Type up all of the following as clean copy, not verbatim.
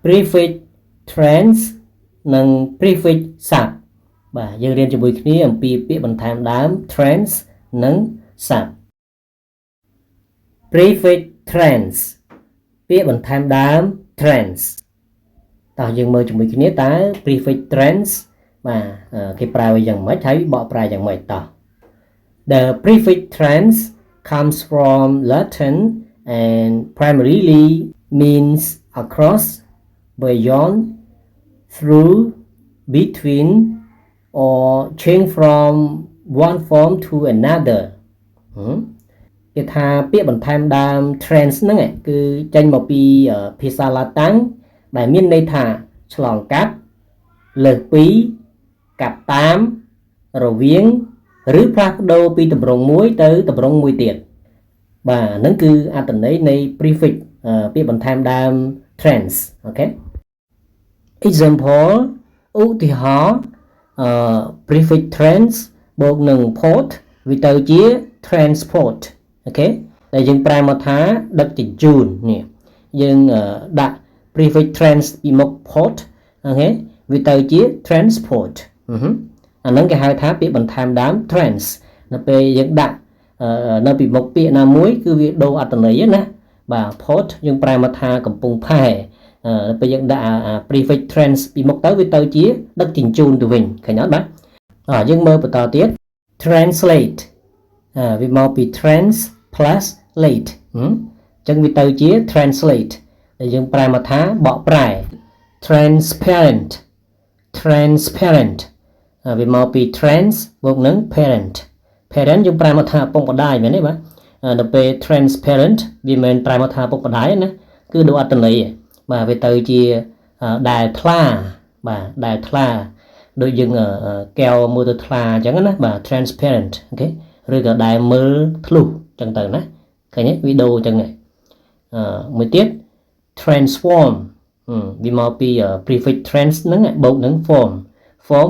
prefix tense និង prefix sub បាទយើងរៀនជាមួយគ្នាអំពីពាក្យបន្ថែមដើម tense និង sub prefix tense ពាក្យបន្ថែមដើម tense តោះយើងមើលជាមួយគ្នាតើ prefix tense បាទគេប្រើវាយ៉ាងម៉េចហើយបកប្រែយ៉ាងម៉េចតោះ The prefix tense comes from Latin and primarily means across, beyond, through, between, or change from one form to another គេថាពាក្យបន្ថែមដើម trans ហ្នឹងគឺចេញមកពីភាសាឡាតាំងដែលមានន័យថាឆ្លងកាត់លើសពីកាត់តាមរវាងឬផ្លាស់ប្ដូរពីទម្រង់មួយទៅទម្រង់មួយទៀតបាទហ្នឹងគឺអត្ថន័យនៃ prefix ពាក្យបន្ថែមដើម trans អូខេ example ឧទាហរណ៍prefix trans បូកនឹង port វាទៅជា transport អូខេដែលយើងប្រែមកថាដឹកជញ្ជូននេះយើងដាក់ prefix trans ពីមុខ port អូខេវាទៅជា transport អាហ្នឹងគេហៅថាពាក្យបន្ថែមដើម trans នៅពេលយើងដាក់នៅពីមុខពាក្យណាមួយគឺវាដូរអត្ថន័យណាបាទ port យើងប្រែមកថាកំពង់ផែនៅពេលយើងដាក់ prefix trans ពីមុខទៅវាទៅជាដឹកជញ្ជូនទៅវិញឃើញអត់បាទយើងមើលបន្តទៀត translate វាមកពី trans plus late អញ្ចឹងវាទៅជា translate ដែលយើងប្រែមកថាបកប្រែ transparent វាមកពី trans បូកនឹង parent យើងប្រែមកថាពុកម្ដាយមែនទេបាទដល់ពេល transparent វាមិនប្រែមកថាពុកម្ដាយណាគឺដូរអត្ថន័យបាទវាទៅជាដែលថ្លាបាទដែលថ្លាដូចយើងកែវមើលទៅថ្លាអញ្ចឹងណាបាទ transparent អូខេឬក៏ដែលមើលធ្លុះអញ្ចឹងទៅណាឃើញទេវីដេអូអញ្ចឹងមួយទៀត transform វាមកពី prefix trans ហ្នឹងបូកនឹង form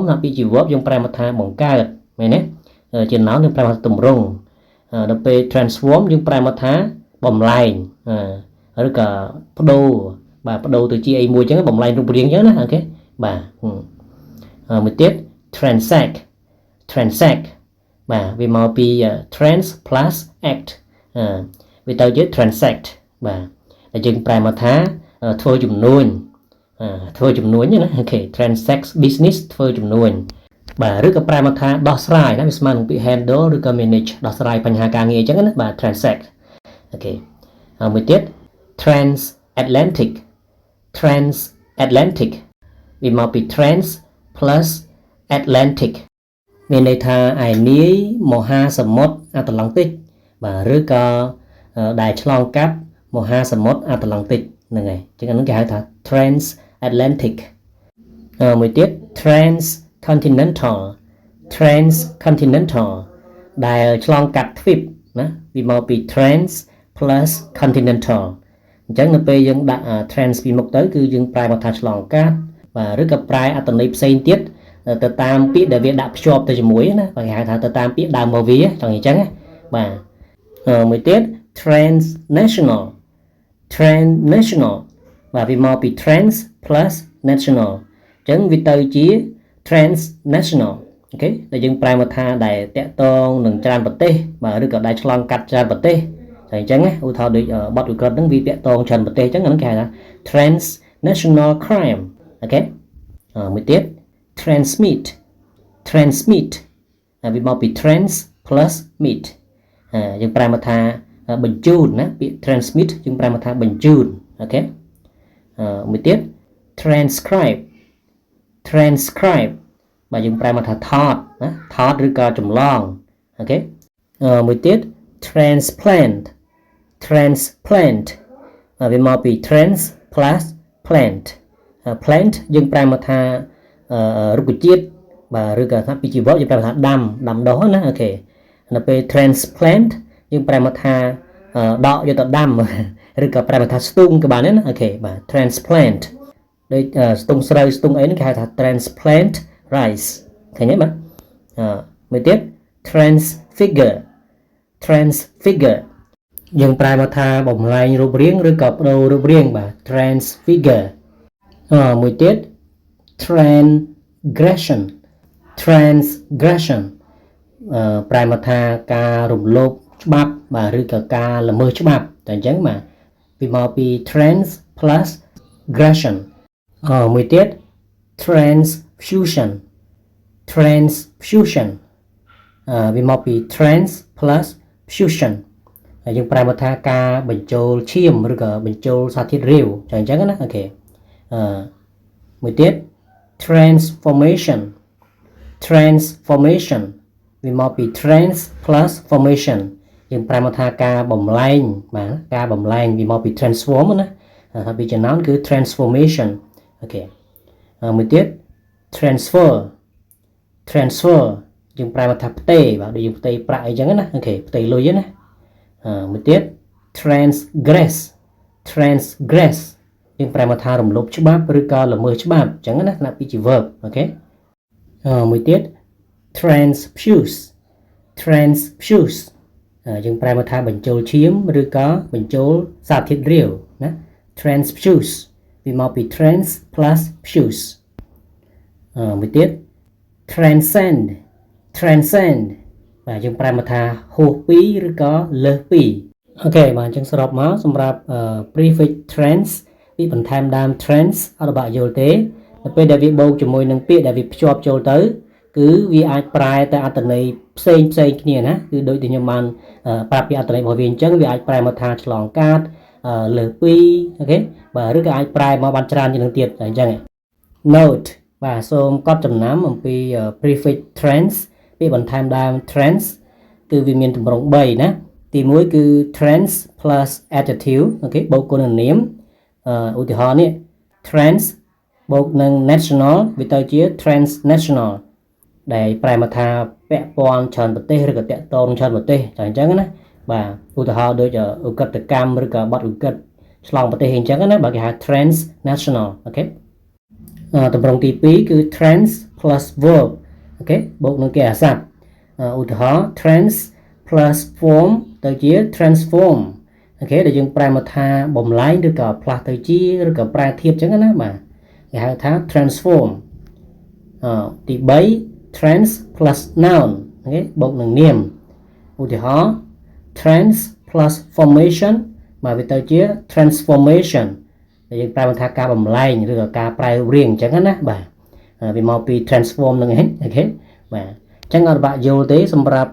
ណាពីជា verb យើងប្រែមកថាបង្កើតមែនទេជា noun យើងប្រែមកថាទម្រង់ដល់ពេល transform យើងប្រែមកថាបំលែងឬក៏បដូរបាទបដូរទៅជាអីមួយអញ្ចឹងបំលែងរូបរាងអញ្ចឹងណាអូខេបាទមួយទៀត transact បាទវាមកពី trans plus act វាទៅជា transact បាទតែយើងប្រែមកថាធ្វើជំនួញណាអូខេ transact business ធ្វើជំនួញបាទឬក៏ប្រែមកថាដោះស្រាយណាវាស្មើនឹងពាក្យ handle ឬក៏ manage ដោះស្រាយបញ្ហាការងារអញ្ចឹងណាបាទ transact អូខេមួយទៀត transatlantic វាមកពី trans plus atlantic មានន័យថាឯនាយមហាសមុទ្រអាត្លង់ទិកបាទឬក៏ដែលឆ្លងកាត់មហាសមុទ្រអាត្លង់ទិកហ្នឹងហើយអញ្ចឹងហ្នឹងគេហៅថា transatlantic មួយទៀត transcontinental ដែលឆ្លងកាត់ទ្វីបណាវាមកពី trans plus continental អញ្ចឹងនៅពេលយើងដាក់ trans ពីមុខទៅគឺយើងប្រែមកថាឆ្លងកាត់បាទឬក៏ប្រែអត្ថន័យផ្សេងទៀតទៅតាមពាក្យដែលវាដាក់ភ្ជាប់ទៅជាមួយណាបាទគេហៅថាទៅតាមពាក្យដើមរបស់វាចង់អញ្ចឹងណាបាទមួយទៀត transnational បាទវាមកពី trans plus national អញ្ចឹងវាទៅជា transnational អូខេដែលយើងប្រែមកថាដែលតាក់ទងនឹងច្រើនប្រទេសបាទឬក៏ដែលឆ្លងកាត់ច្រើនប្រទេសតែអញ្ចឹងណាឧទាហរណ៍ដូចបទវិក្រឹតហ្នឹងវាតាក់ទងច្រើនប្រទេសអញ្ចឹងហ្នឹងគេហៅថា transnational crime អូខេមួយទៀត transmit វាមកពី trans plus meet យើងប្រែមកថាបញ្ជូនណាពាក្យ transmit យើងប្រែមកថាបញ្ជូនអូខេមួយទៀត transcribe បាទយើងប្រែមកថាថតណាថតឬក៏ចម្លងអូខេមួយទៀត transplant វាមកពី trans plus plant plant យើងប្រែមកថារុក្ខជាតិបាទឬក៏ថាពីជីវៈយើងប្រែមកថាដាំដុះណាអូខេនៅពេល transplant យើងប្រែមកថាដកយកទៅដាំឬក៏ប្រែមកថាស្ទូងក៏បានដែរណាអូខេបាទ transplant ដូចស្ទូងស្រូវស្ទូងអីហ្នឹងគេហៅថា transplant rice ឃើញទេបាទមួយទៀត transfigure យើងប្រែមកថាបំលែងរូបរាងឬក៏បដូររូបរាងបាទ transfigure មួយទៀត transgression transgression ប្រែមកថាការរំលោភច្បាប់បាទឬក៏ការល្មើសច្បាប់តែអញ្ចឹងបាទពីមកពី trans plus aggression មួយទៀត transfusion transfusion វាមកពី trans plus fusion ហើយយើងប្រែមកថាការបញ្ចូលឈាមឬក៏បញ្ចូលសារធាតុរាវចឹងអញ្ចឹងណាអូខេមួយទៀត transformation transformation វាមកពី trans plus formation យើងប្រែមកថាការបំលែងបាទការបំលែងវាមកពី transform ណាហើយពីចំណោមគឺ transformation អូខេមួយទៀត transfer transfer យើងប្រែមកថាផ្ទេរបាទដូចយើងផ្ទេរប្រាក់អីចឹងណាអូខេផ្ទេរលុយណាមួយទៀត transgress transgress យើងប្រែមកថារំលោភច្បាប់ឬក៏ល្មើសច្បាប់ចឹងណាណាពីជា verb អូខេមួយទៀត transfuse transfuse យើងប្រែមកថាបញ្ចូលឈាមឬក៏បញ្ចូលសារធាតុរាវណា transfuse វាមកពី trans plus fuse មួយទៀត transcend transcend បាទយើងប្រែមកថាហួសពីឬក៏លើសពីអូខេបាទអញ្ចឹងសរុបមកសម្រាប់ prefix trans ពាក្យបន្ថែមដើម trans អត់បាក់យល់ទេដល់ពេលដែលវាបូកជាមួយនឹងពាក្យដែលវាភ្ជាប់ចូលទៅគឺវាអាចប្រែទៅអត្ថន័យផ្សេងគ្នាណាគឺដូចដែលខ្ញុំបានប្រាប់ពីអត្ថន័យរបស់វាអញ្ចឹងវាអាចប្រែមកថាឆ្លងកាត់លើសពីអូខេបាទឬក៏អាចប្រែមកបានច្រើនជាងនឹងទៀតអញ្ចឹង note បាទសូមកត់ចំណាំអំពី prefix trans ពាក្យបន្ថែមដើម trans គឺវាមានទម្រង់3ណាទី1គឺ trans plus adjective អូខេបូកគុណនាមឧទាហរណ៍នេះ trans បូកនឹង national វាទៅជា transnational ដែលប្រែមកថាពាក់ព័ន្ធច្រើនប្រទេសឬក៏តាក់ទងច្រើនប្រទេសតែអញ្ចឹងណាបាទឧទាហរណ៍ដូចឧក្រិដ្ឋកម្មឬក៏បទឧក្រិដ្ឋឆ្លងប្រទេសអញ្ចឹងណាបើគេហៅ transnational អូខេទម្រង់ទី2គឺ trans plus verb អូខេបូកនឹងគេអាសព្ទឧទាហរណ៍ trans plus form ទៅជា transform អូខេដែលយើងប្រែមកថាបំលែងឬក៏ផ្លាស់ទៅជាឬក៏ប្រែធៀបអញ្ចឹងណាបាទគេហៅថា transform ទី3 trans plus noun អូខេបូកនឹងនាមឧទាហរណ៍ trans plus formation បាទវាទៅជា transformation ដែលយើងប្រែមកថាការបំលែងឬក៏ការប្រែរូបរាងអញ្ចឹងណាបាទវាមកពី transform នឹងឯងអូខេបាទអញ្ចឹងអត់បាក់យល់ទេសម្រាប់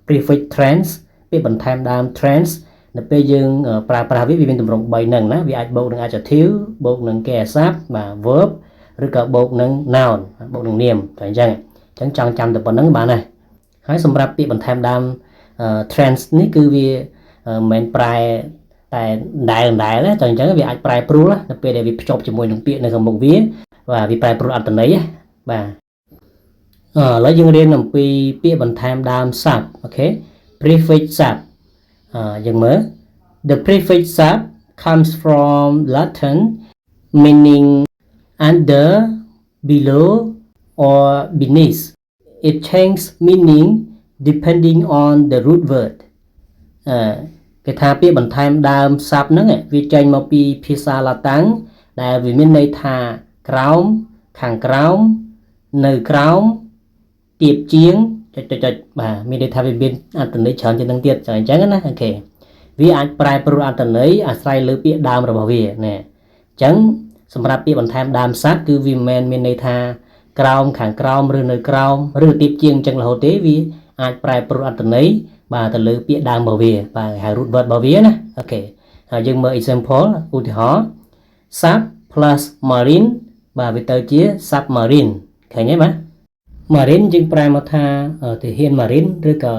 prefix trans ពាក្យបន្ថែមដើម trans នៅពេលយើងប្រើប្រាស់វាមានទម្រង់3ហ្នឹងណាវាអាចបូកនឹង adjective បូកនឹងគេអាសព្ទបាទ verb ឬក៏បូកនឹង noun បូកនឹងនាមតែអញ្ចឹងចង់ចាំតែប៉ុណ្្នឹងបានហើយហើយសម្រាប់ពាក្យបន្ថែមដើម trans នេះគឺវាមិនមែនប្រែតែដែលណាតែអញ្ចឹងវាអាចប្រែប្រួលនៅពេលដែលវាភ្ជាប់ជាមួយនឹងពាក្យនៅខាងមុខវាបាទវាប្រែប្រួលអត្ថន័យបាទឥឡូវយើងរៀនអំពីពាក្យបន្ថែមដើមសព្ទអូខេ prefix សព្ទយើងមើល the prefix សព្ទ comes from Latin meaning under below or beneath it changes meaning depending on the root word គេថាពាក្យបន្ថែមដើមសព្ទហ្នឹងវាចេញមកពីភាសាឡាតាំងដែលវាមានន័យថាក្រោមខាងក្រោមនៅក្រោមទៀបជាងចុចបាទមានន័យថាវាមានអត្ថន័យច្រើនជាងនឹងទៀតអញ្ចឹងណាអូខេវាអាចប្រែប្រួលអត្ថន័យអាស្រ័យលើពាក្យដើមរបស់វាណាអញ្ចឹងសម្រាប់ពាក្យបន្ថែមដើមសព្ទគឺវាមិនមានន័យថាក្រោមខាងក្រោមឬនៅក្រោមឬទៀបជាងអញ្ចឹងរហូតទេវាអាចប្រែប្រួលអត្ថន័យបាទទៅលើពាក្យដើមរបស់វាបាទហៅ root word របស់វាណាអូខេហើយយើងមើល example ឧទាហរណ៍ sub plus marine បាទវាទៅជា submarine ឃើញទេបាទ marine យើងប្រែមកថាទាហាន marine ឬក៏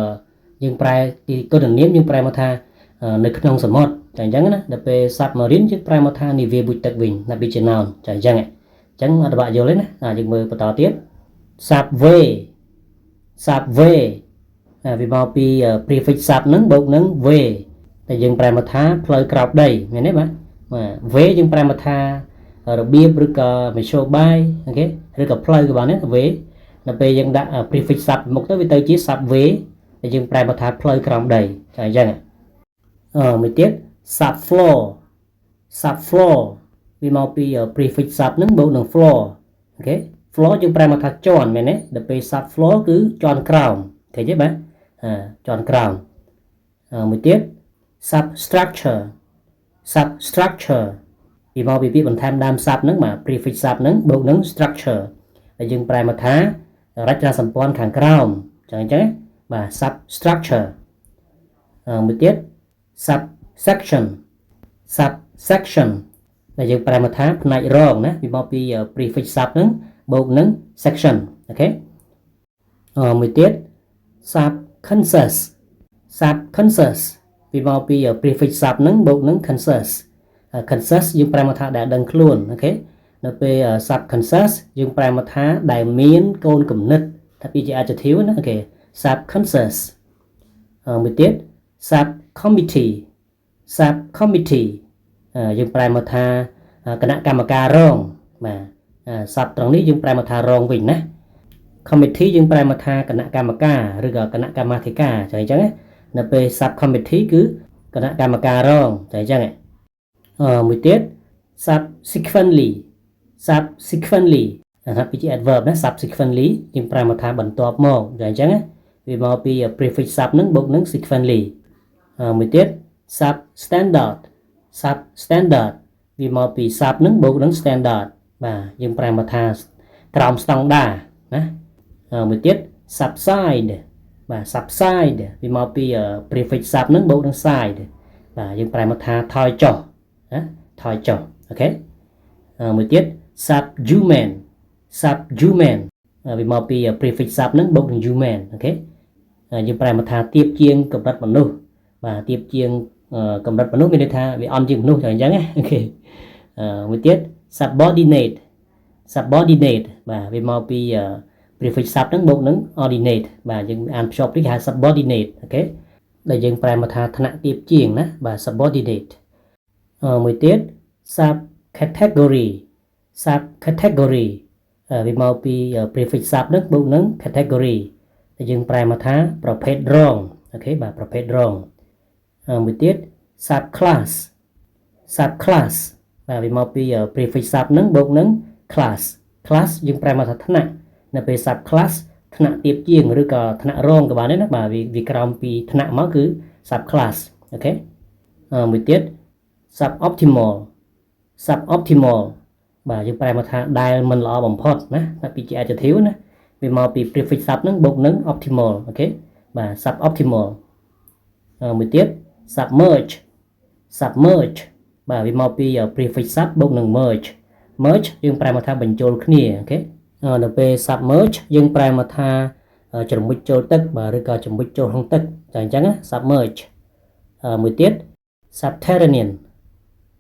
យើងប្រែទីគុណនាមយើងប្រែមកថានៅក្នុងសមុទ្រតែអញ្ចឹងណាដល់ពេល submarine យើងប្រែមកថានាវាមុជទឹកវិញណាពីជា noun ចាអញ្ចឹងអត់បាក់យល់ទេណាយើងមើលបន្តទៀត subway វាមកពី prefix sub ហ្នឹងបូកនឹង way តែយើងប្រែមកថាផ្លូវក្រោបដីមែនទេបាទ way យើងប្រែមកថារបៀបឬក៏មធ្យោបាយអូខេឬក៏ផ្លូវក៏បានដែរ way ដល់ពេលយើងដាក់ prefix sub មុខទៅវាទៅជា subway ដែលយើងប្រែមកថាផ្លូវក្រោមដីតែអញ្ចឹងមួយទៀត subfloor វាមកពី prefix sub ហ្នឹងបូកនឹង floor អូខេ floor យើងប្រែមកថាជាន់មែនទេដល់ពេល sub floor គឺជាន់ក្រោមឃើញទេបាទជាន់ក្រោមមួយទៀត substructure substructure ពីមកពីពាក្យបន្ថែមដើម sub ហ្នឹងបាទ prefix sub ហ្នឹងបូកនឹង structure ដែលយើងប្រែមកថារចនាសម្ព័ន្ធខាងក្រោមចឹងអញ្ចឹងបាទ substructure មួយទៀត subsection subsection ដែលយើងប្រែមកថាផ្នែករងណាពីមកពី prefix sub ហ្នឹងបូកនឹង section អូខេមួយទៀត subconsus subconsus ពីមកពី prefix sub ហ្នឹងបូកនឹង consus consus យើងប្រែមកថាដែលដឹងខ្លួនអូខេនៅពេល subconsus យើងប្រែមកថាដែលមានកូនគំនិតថាពីជា adjective ណាអូខេ subconsus មួយទៀត subcommittee subcommittee យើងប្រែមកថាគណៈកម្មការរងបាទ sub ត្រង់នេះយើងប្រែមកថារងវិញណា committee យើងប្រែមកថាគណៈកម្មការឬក៏គណៈកម្មាធិការចឹងអញ្ចឹងនៅពេល subcommittee គឺគណៈកម្មការរងចឹងអញ្ចឹងមួយទៀត subsequently subsequently ថាពីជា adverb ណា subsequently យើងប្រែមកថាបន្ទាប់មកចឹងអញ្ចឹងវាមកពី prefix sub ហ្នឹងបូកនឹង sequently មួយទៀត substandard substandard វាមកពី sub ហ្នឹងបូកនឹង standard បាទយើងប្រែមកថាក្រោមស្តង់ដារណាមួយទៀត subside បាទ subside វាមកពី prefix sub ហ្នឹងបូកនឹង side បាទយើងប្រែមកថាថយចុះណាថយចុះអូខេមួយទៀត subhuman subhuman វាមកពី prefix sub ហ្នឹងបូកនឹង human អូខេយើងប្រែមកថាទៀបជាងកម្រិតមនុស្សបាទទៀបជាងកម្រិតមនុស្សមានន័យថាវាអន់ជាងមនុស្សចឹងអញ្ចឹងណាអូខេមួយទៀត subordinate subordinate បាទវាមកពី prefix sub ហ្នឹងបូកនឹង ordinate បាទយើងអានភ្ជាប់នេះគេហៅ subordinate អូខេដែលយើងប្រែមកថាថ្នាក់ទៀបជាងណាបាទ subordinate មួយទៀត subcategory subcategory វាមកពី prefix sub ហ្នឹងបូកនឹង category ដែលយើងប្រែមកថាប្រភេទរងអូខេបាទប្រភេទរងមួយទៀត subclass subclass បាទវាមកពី prefix sub ហ្នឹងបូកនឹង class class យើងប្រែមកថាថ្នាក់នៅពេល subclass ថ្នាក់ទៀបជាងឬក៏ថ្នាក់រងក៏បានដែរណាបាទវាក្រោមពីថ្នាក់មកគឺ subclass អូខេមួយទៀត suboptimal suboptimal បាទយើងប្រែមកថាដែលមិនល្អបំផុតណាតែពីជា adjective ណាវាមកពី prefix sub ហ្នឹងបូកនឹង optimal អូខេបាទ suboptimal មួយទៀត submerge submerge បាទវាមកពី prefix sub បូកនឹង merge merge យើងប្រែមកថាបញ្ចូលគ្នាអូខេនៅពេល submerge យើងប្រែមកថាជ្រមុជចូលទឹកបាទឬក៏ជ្រមុជចូលក្នុងទឹកតែអញ្ចឹងណា submerge មួយទៀត subterranean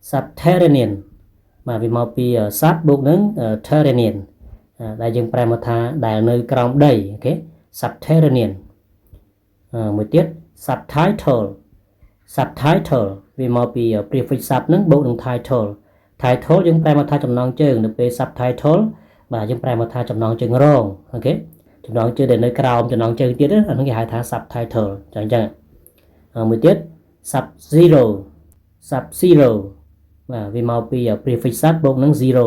subterranean បាទវាមកពី sub បូកនឹង terranean ដែលយើងប្រែមកថាដែលនៅក្រោមដីអូខេ subterranean មួយទៀត subtitle subtitle វាមកពី prefix sub ហ្នឹងបូកនឹង title title យើងប្រែមកថាចំណងជើងនៅពេល subtitle បាទយើងប្រែមកថាចំណងជើងរងអូខេចំណងជើងដែលនៅក្រោមចំណងជើងទៀតអានោះគេហៅថា subtitle ចឹងចឹងមួយទៀត sub zero sub zero បាទវាមកពី prefix sub បូកនឹង zero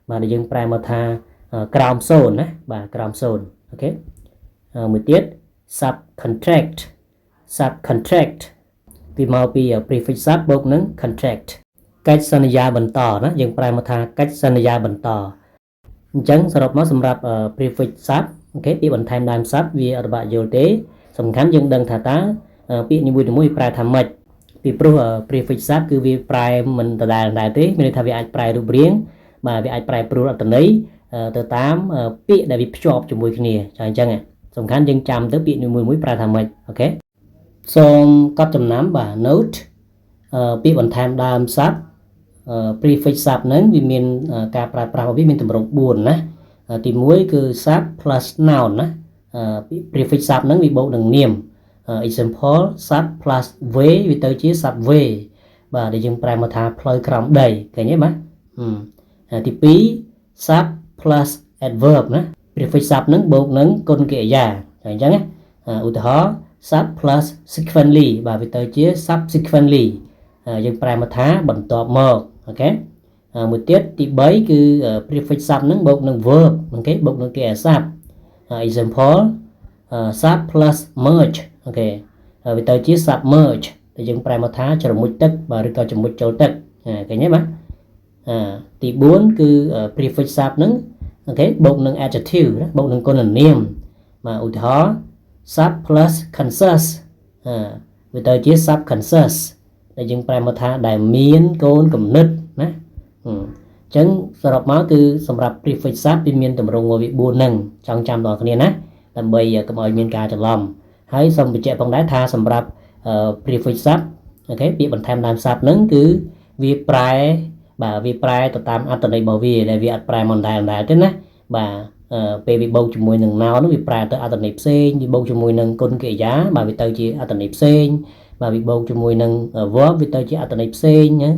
បាទដែលយើងប្រែមកថាក្រោម0ណាបាទក្រោម0អូខេមួយទៀត subcontract subcontract វាមកពី prefix sub បូកនឹង contract កិច្ចសន្យាបន្តណាយើងប្រែមកថាកិច្ចសន្យាបន្តអញ្ចឹងសរុបមកសម្រាប់ prefix sub អូខេពាក្យបន្ថែមដើម sub វាអត់បាក់យល់ទេសំខាន់យើងដឹងថាតើពាក្យនីមួយៗប្រែថាម៉េចពីព្រោះ prefix sub គឺវាប្រែមិនដដែលទេមានន័យថាវាអាចប្រែរូបរាងបាទវាអាចប្រែប្រួលអត្ថន័យទៅតាមពាក្យដែលវាភ្ជាប់ជាមួយគ្នាអញ្ចឹងសំខាន់យើងចាំទៅពាក្យនីមួយៗប្រែថាម៉េចអូខេសូមកត់ចំណាំបាទ note ពាក្យបន្ថែមដើម sub prefix sub ហ្នឹងវាមានការប្រើប្រាស់របស់វាមានទម្រង់4ណាទី1គឺ sub plus noun ណាprefix sub ហ្នឹងវាបូកនឹងនាមexample sub plus way វាទៅជា subway បាទដែលយើងប្រែមកថាផ្លូវក្រោមដីឃើញទេបាទទី2 sub plus adverb ណា prefix sub ហ្នឹងបូកនឹងគុណកិរិយាអញ្ចឹងណាឧទាហរណ៍ sub plus sequently បាទវាទៅជា subsequently យើងប្រែមកថាបន្ទាប់មកអូខេ một tiết tí 3 cứ prefix sub nâng bốc nâng verb ok bốc nâng cái sub example sub plus merge ok vì tới chia sub merge thì chúng phải một thá cho một tức và rồi cho một châu tức cái nhé mà tí 4 cứ prefix sub nâng ok bốc nâng adjective đó bốc nâng con là niệm mà ưu thó sub plus consus vì tới chia sub consus để chúng phải một thá đại miên con cầm nứt nè chẳng sập máu từ sầm rập prefix sub bên miền tầm rong ngồi bị buồn nâng trong trăm đó cái này làm bây giờ cái mọi miền ca trong lòng hãy xong bị chạy bóng đá tha sầm rập prefix sub ok bị bản tham làm sub nâng cứ vì prai bà vì prai tụi tam ăn tụi này bảo vì để vì ăn prai mòn đài đài thế nè bà về bị bầu chùm mùi nâng nào nó bị prai tới ăn tụi này sen vì bầu chùm mùi nâng côn kệ giá bà vì tới chỉ ăn tụi này sen bà bị bầu chùm mùi nâng vót vì tới chỉ ăn tụi này sen nhé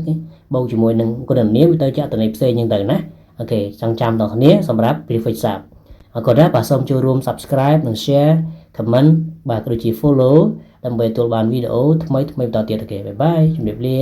bầu chùm mùi nâng có đừng nếu vì tới chỉ ăn tụi này sen nhưng từ nè ok trong trăm đó này xong rap prefix sub còn đó bà xong cho room subscribe and share comment bà có chỉ followដើម្បីទទួលបានវីដេអូថ្មីៗបន្តទៀតអូខេបាយបាយជំរាបលា